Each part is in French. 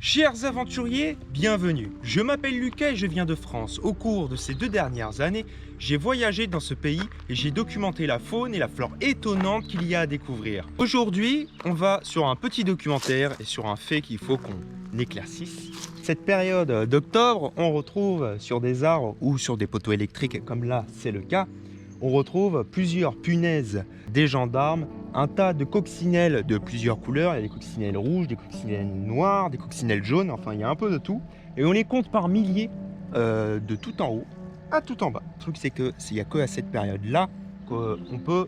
Chers aventuriers, bienvenue. Je m'appelle Lucas et je viens de France. Au cours de ces 2 dernières années, j'ai voyagé dans ce pays et j'ai documenté la faune et la flore étonnantes qu'il y a à découvrir. Aujourd'hui, on va sur un petit documentaire et sur un fait qu'il faut qu'on éclaircisse. Cette période d'octobre, on retrouve sur des arbres ou sur des poteaux électriques, comme là c'est le cas, on retrouve plusieurs punaises des gendarmes, un tas de coccinelles de plusieurs couleurs. Il y a des coccinelles rouges, des coccinelles noires, des coccinelles jaunes, enfin il y a un peu de tout. Et on les compte par milliers de tout en haut à tout en bas. Le truc c'est qu'il n'y a que à cette période-là qu'on peut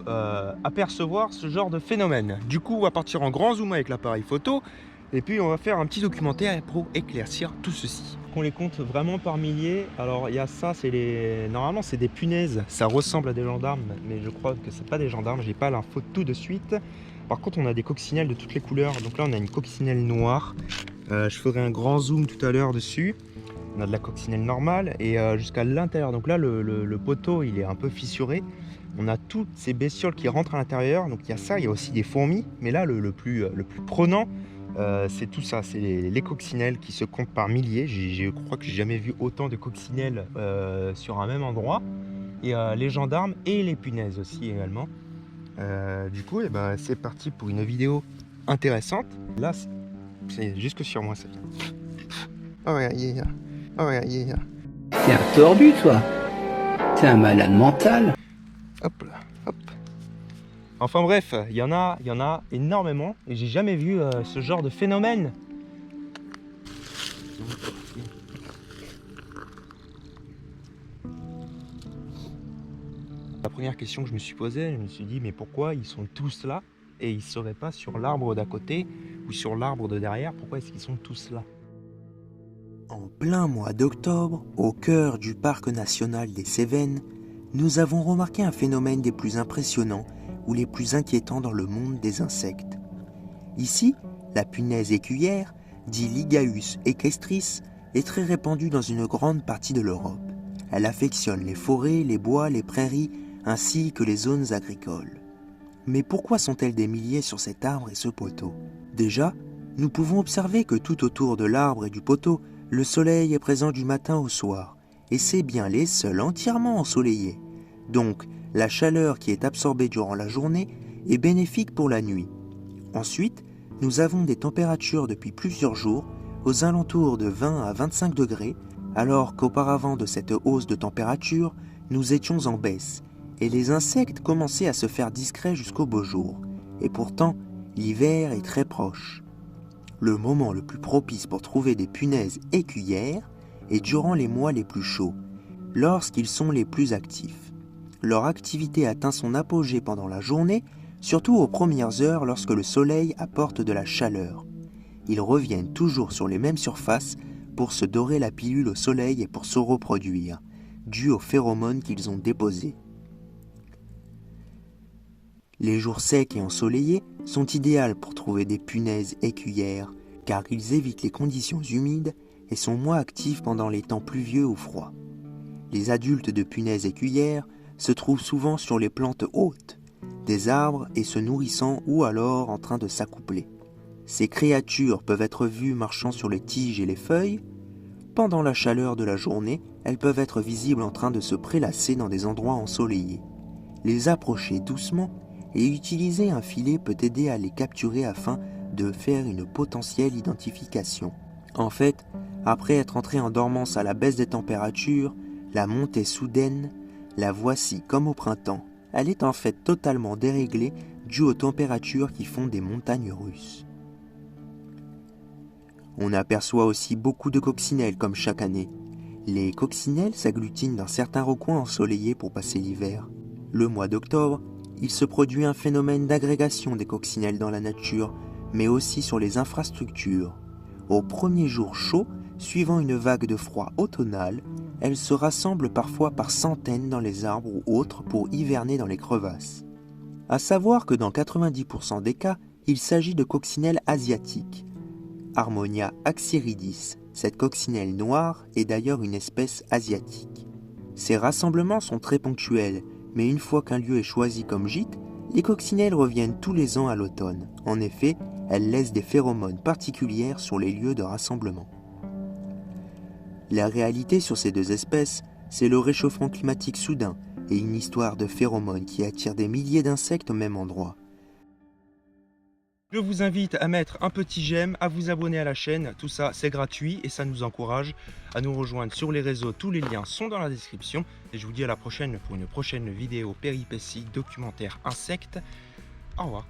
apercevoir ce genre de phénomène. Du coup on va partir en grand zoom avec l'appareil photo et puis on va faire un petit documentaire pour éclaircir tout ceci. On les compte vraiment par milliers. Alors il y a ça, normalement c'est des punaises, ça ressemble à des gendarmes, mais je crois que c'est pas des gendarmes, j'ai pas l'info tout de suite. Par contre on a des coccinelles de toutes les couleurs, donc là on a une coccinelle noire. Je ferai un grand zoom tout à l'heure dessus. On a de la coccinelle normale et jusqu'à l'intérieur, donc là le poteau il est un peu fissuré. On a toutes ces bestioles qui rentrent à l'intérieur, donc il y a ça, il y a aussi des fourmis, mais là le plus prenant, c'est tout ça, c'est les coccinelles qui se comptent par milliers. Je crois que j'ai jamais vu autant de coccinelles sur un même endroit. Et les gendarmes et les punaises aussi également. Du coup, c'est parti pour une vidéo intéressante. Là, c'est jusque sur moi ça vient. Oh yeah. Oh yeah. T'es un tordu, toi. T'es un malade mental. Hop là, hop. Enfin bref, il y en a énormément et j'ai jamais vu ce genre de phénomène. La première question que je me suis posée, je me suis dit mais pourquoi ils sont tous là et ils ne seraient pas sur l'arbre d'à côté ou sur l'arbre de derrière? Pourquoi est-ce qu'ils sont tous là? En plein mois d'octobre, au cœur du parc national des Cévennes, nous avons remarqué un phénomène des plus impressionnants ou les plus inquiétants dans le monde des insectes. Ici, la punaise écuyère, dit Ligaeus equestris, est très répandue dans une grande partie de l'Europe. Elle affectionne les forêts, les bois, les prairies, ainsi que les zones agricoles. Mais pourquoi sont-elles des milliers sur cet arbre et ce poteau? Déjà, nous pouvons observer que tout autour de l'arbre et du poteau, le soleil est présent du matin au soir, et c'est bien les seuls entièrement ensoleillés. Donc, la chaleur qui est absorbée durant la journée est bénéfique pour la nuit. Ensuite, nous avons des températures depuis plusieurs jours aux alentours de 20 à 25 degrés, alors qu'auparavant de cette hausse de température, nous étions en baisse, et les insectes commençaient à se faire discrets jusqu'au beau jour. Et pourtant, l'hiver est très proche. Le moment le plus propice pour trouver des punaises écuyères est durant les mois les plus chauds, lorsqu'ils sont les plus actifs. Leur activité atteint son apogée pendant la journée, surtout aux premières heures lorsque le soleil apporte de la chaleur. Ils reviennent toujours sur les mêmes surfaces pour se dorer la pilule au soleil et pour se reproduire, dû aux phéromones qu'ils ont déposés. Les jours secs et ensoleillés sont idéaux pour trouver des punaises écuyères, car ils évitent les conditions humides et sont moins actifs pendant les temps pluvieux ou froids. Les adultes de punaises écuyères se trouvent souvent sur les plantes hautes, des arbres et se nourrissant ou alors en train de s'accoupler. Ces créatures peuvent être vues marchant sur les tiges et les feuilles. Pendant la chaleur de la journée, elles peuvent être visibles en train de se prélasser dans des endroits ensoleillés. Les approcher doucement et utiliser un filet peut aider à les capturer afin de faire une potentielle identification. En fait, après être entré en dormance à la baisse des températures, la montée soudaine, la voici comme au printemps. Elle est en fait totalement déréglée due aux températures qui font des montagnes russes. On aperçoit aussi beaucoup de coccinelles comme chaque année. Les coccinelles s'agglutinent dans certains recoins ensoleillés pour passer l'hiver. Le mois d'octobre, il se produit un phénomène d'agrégation des coccinelles dans la nature, mais aussi sur les infrastructures. Au premier jour chaud, suivant une vague de froid automnal, elles se rassemblent parfois par centaines dans les arbres ou autres pour hiverner dans les crevasses. À savoir que dans 90% des cas, il s'agit de coccinelles asiatiques. Harmonia axyridis, cette coccinelle noire est d'ailleurs une espèce asiatique. Ces rassemblements sont très ponctuels, mais une fois qu'un lieu est choisi comme gîte, les coccinelles reviennent tous les ans à l'automne. En effet, elles laissent des phéromones particulières sur les lieux de rassemblement. La réalité sur ces deux espèces, c'est le réchauffement climatique soudain et une histoire de phéromones qui attirent des milliers d'insectes au même endroit. Je vous invite à mettre un petit j'aime, à vous abonner à la chaîne, tout ça c'est gratuit et ça nous encourage à nous rejoindre sur les réseaux, tous les liens sont dans la description et je vous dis à la prochaine pour une prochaine vidéo péripéties, documentaire insectes. Au revoir.